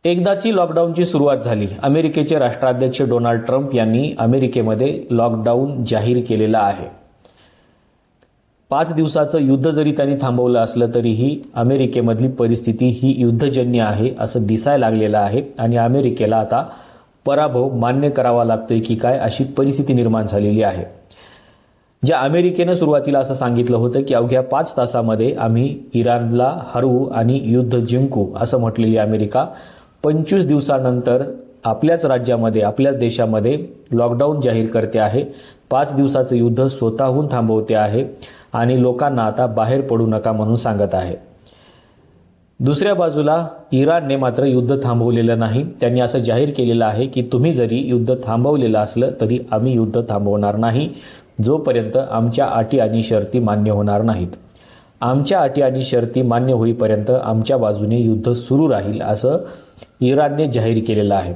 एकदाची लॉकडाऊनची सुरुवात झाली. अमेरिकेचे राष्ट्राध्यक्ष डोनाल्ड ट्रम्प यांनी अमेरिकेमध्ये लॉकडाऊन जाहीर केलेला आहे. 5 दिवसाचं युद्ध जरी त्यांनी थांबवलं असलं तरीही अमेरिकेमधली परिस्थिती ही युद्धजन्य आहे असं दिसायला लागलेलं आहे आणि अमेरिकेला आता पराभव मान्य करावा लागतोय की काय अशी परिस्थिती निर्माण झालेली आहे. ज्या अमेरिकेनं सुरुवातीला असं सांगितलं होतं की अवघ्या 5 तासामध्ये आम्ही इराणला हरवू आणि युद्ध जिंकू असं म्हटलेली अमेरिका 25 दिवसानंतर आपल्याच राज्यामध्ये आपल्याच देशामध्ये लॉकडाऊन जाहीर करते आहे. 5 दिवसाचं युद्ध स्वतःहून थांबवते आहे आणि लोकांना आता बाहेर पडू नका म्हणून सांगत आहे. दुसऱ्या बाजूला इराणने मात्र युद्ध थांबवलेलं नाही. त्यांनी असं जाहीर केलेलं आहे की तुम्ही जरी युद्ध थांबवलेलं असलं तरी आम्ही युद्ध थांबवणार नाही जोपर्यंत आमच्या अटी आणि शर्ती मान्य होणार नाहीत. आमच्या अटी आणि शर्ती मान्य होईपर्यंत आमच्या बाजूने युद्ध सुरू राहील असं इराणने जाहीर केलेलं आहे.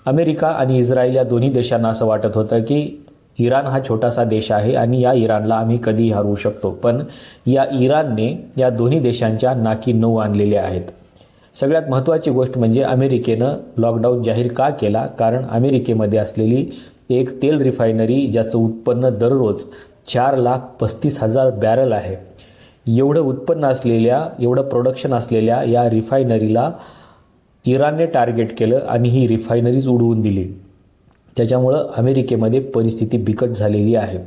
अमेरिका आणि इस्रायल या दोन्ही देशांना असं वाटत होतं की इराण हा छोटासा देश आहे आणि या इराणला आम्ही कधीही हरवू शकतो, पण या इराणने या दोन्ही देशांच्या नाकी नऊ आणलेले आहेत. सगळ्यात महत्त्वाची गोष्ट म्हणजे अमेरिकेनं लॉकडाऊन जाहीर का केला? कारण अमेरिकेमध्ये असलेली एक तेल रिफायनरी ज्याचं उत्पन्न दररोज 4,35,000 बॅरल आहे, एवढं उत्पन्न असलेल्या एवढं प्रोडक्शन असलेल्या या रिफायनरीला इराणने टार्गेट केलं आणि ही रिफायनरीज उडवून दिली. त्याच्यामुळं अमेरिकेमध्ये परिस्थिती बिकट झालेली आहे.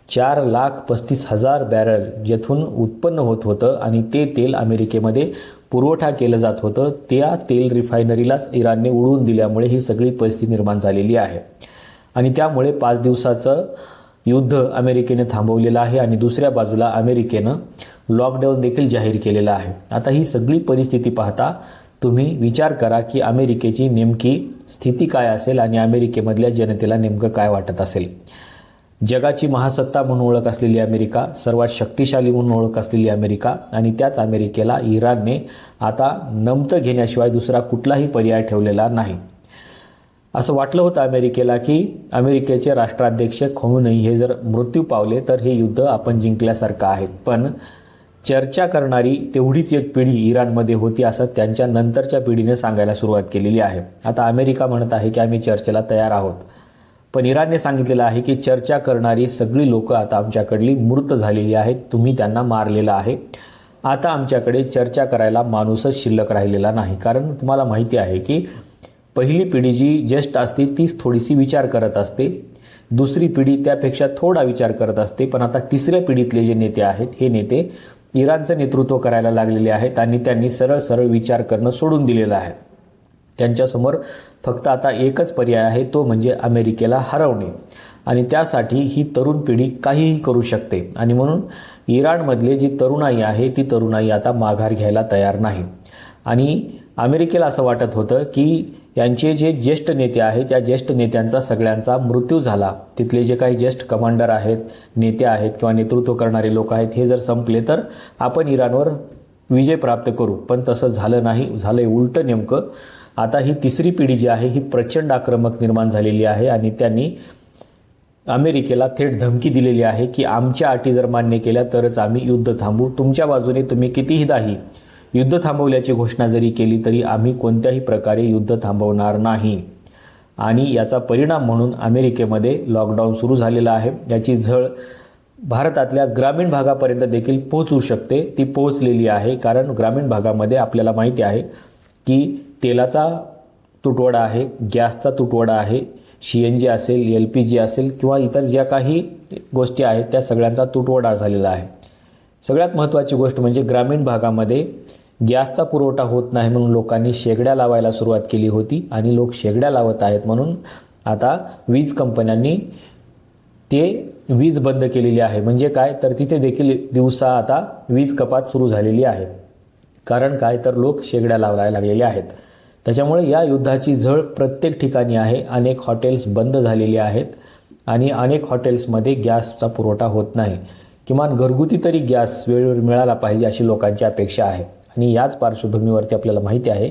4,35,000 बॅरल जेथून उत्पन्न होत होतं आणि ते तेल अमेरिकेमध्ये पुरवठा केलं जात होतं, त्या तेल रिफायनरीलाच इराणने उडवून दिल्यामुळे ही सगळी परिस्थिती निर्माण झालेली आहे. आणि त्यामुळे 5 दिवसाचं युद्ध अमेरिकेने थांबवलेलं आहे आणि दुसऱ्या बाजूला अमेरिकेनं लॉकडाऊन देखील जाहीर केलेलं आहे. आता ही सगळी परिस्थिती पाहता तुम्ही विचार करा की अमेरिकेची नेमकी स्थिती काय असेल आणि अमेरिकेमधल्या जनतेला नेमकं काय वाटत असेल. जगाची महासत्ता म्हणून ओळख असलेली अमेरिका, सर्वात शक्तिशाली म्हणून ओळख असलेली अमेरिका आणि त्याच अमेरिकेला इराणने आता नमतं घेण्याशिवाय दुसरा कुठलाही पर्याय ठेवलेला नाही. असं वाटलं होतं अमेरिकेला की अमेरिकेचे राष्ट्राध्यक्ष खोमेनी हे जर मृत्यू पावले तर हे युद्ध आपण जिंकल्यासारखं आहे, पण चर्चा करणारी तेवढीच एक पिढी इराणमध्ये होती असं त्यांच्या नंतरच्या पिढीने सांगायला सुरुवात केलेली आहे. आता अमेरिका म्हणत आहे की आम्ही चर्चेला तयार आहोत, पण इराणने सांगितलेलं आहे की चर्चा करणारी सगळी लोक आता आमच्याकडली मृत झालेली आहेत, तुम्ही त्यांना मारलेलं आहे. आता आमच्याकडे चर्चा करायला माणूसच शिल्लक राहिलेला नाही. कारण तुम्हाला माहिती आहे की पहिली पिढी जी ज्येष्ठ असते तीच थोडीशी विचार करत असते, दुसरी पिढी त्यापेक्षा थोडा विचार करत असते, पण आता तिसऱ्या पिढीतले जे नेते आहेत हे नेते इराणचं नेतृत्व करायला लागलेले आहेत आणि त्यांनी सरळ सरळ विचार करणं सोडून दिलेलं आहे. त्यांच्यासमोर फक्त आता एकच पर्याय आहे, तो म्हणजे अमेरिकेला हरवणे आणि त्यासाठी ही तरुण पिढी काहीही करू शकते आणि म्हणून इराणमधले जी तरुणाई आहे ती तरुणाई आता माघार घ्यायला तयार नाही. आणि अमेरिकेला असं वाटत होतं की यांचे जे ज्येष्ठ नेते आहेत या ज्येष्ठ नेत्यांचा सगळ्यांचा मृत्यू झाला, तिथले जे काही ज्येष्ठ कमांडर आहेत, नेते आहेत किंवा नेतृत्व करणारे लोक आहेत हे जर संपले तर आपण इराणवर विजय प्राप्त करू, पण तसं झालं नाही. झालंय उलटं नेमकं. आता ही तिसरी पिढी जी आहे ही प्रचंड आक्रमक निर्माण झालेली आहे आणि त्यांनी अमेरिकेला थेट धमकी दिलेली आहे की आमच्या अटी जर मान्य केल्या तरच आम्ही युद्ध थांबवू. तुमच्या बाजूने तुम्ही कितीही दाही युद्ध थांबवल्याची घोषणा जरी केली तरी आम्ही कोणत्याही प्रकारे युद्ध थांबवणार नाही. आणि याचा परिणाम म्हणून अमेरिकेमध्ये लॉकडाऊन सुरू झालेला आहे. याची झळ भारतातल्या ग्रामीण भागापर्यंत देखील पोहोचू शकते. ती पोहोचलेली आहे, कारण ग्रामीण भागामध्ये आपल्याला माहिती आहे की तेलाचा तुटवडा आहे, गॅसचा तुटवडा आहे, CNG असेल, LPG असेल किंवा इतर ज्या काही गोष्टी आहेत त्या सगळ्यांचा तुटवडा झालेला आहे. सगळ्यात महत्त्वाची गोष्ट म्हणजे ग्रामीण भागामध्ये गॅसचा पुरवठा होत नाही म्हणून लोकांनी शेगड्या लावायला सुरुवात केली होती आणि लोक शेगड्या लावत आहेत म्हणून आता वीज कंपन्यांनी ते वीज बंद केलेली आहे. म्हणजे काय तर तिथे देखील दिवसा आता वीज कपात सुरू झालेली आहे. कारण काय तर लोक शेगड्या लावायला लागलेले आहेत. त्याच्यामुळे या युद्धाची झळ प्रत्येक ठिकाणी आहे. अनेक हॉटेल्स बंद झालेली आहेत आणि अनेक हॉटेल्समध्ये गॅसचा पुरवठा होत नाही. किमान घरगुती तरी गॅस वेळेवर मिळाला पाहिजे अशी लोकांची अपेक्षा आहे. आणि याच पार्श्वभूमीवरती आपल्याला माहिती आहे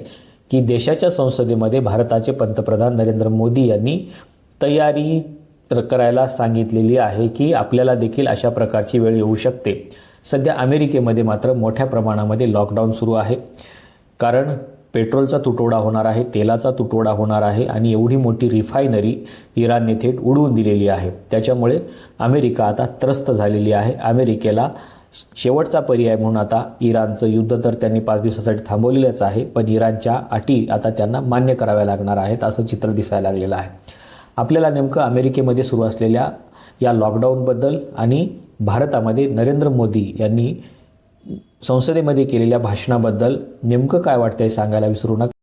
की देशाच्या संसदेमध्ये भारताचे पंतप्रधान नरेंद्र मोदी यांनी तयारी करायला सांगितलेली आहे की आपल्याला देखील अशा प्रकारची वेळ येऊ शकते. सध्या अमेरिकेमध्ये मात्र मोठ्या प्रमाणामध्ये लॉकडाऊन सुरू आहे, कारण पेट्रोलचा तुटवडा होणार आहे, तेलाचा तुटवडा होणार आहे आणि एवढी मोठी रिफायनरी इराणने थेट उडवून दिलेली आहे. त्याच्यामुळे अमेरिका आता त्रस्त झालेली आहे. अमेरिकेला शेवटचा पर्याय म्हणून आता इराणचं युद्ध तर त्यांनी 5 दिवसासाठी थांबवलेलंच आहे, पण इराणच्या अटी आता त्यांना मान्य कराव्या लागणार आहेत असं चित्र दिसायला लागलेलं आहे. आपल्याला नेमकं अमेरिकेमध्ये सुरू असलेल्या या लॉकडाऊनबद्दल आणि भारतामध्ये नरेंद्र मोदी यांनी संसदेमध्ये केलेल्या भाषणाबद्दल नेमकं काय वाटतंय सांगायला विसरू नका.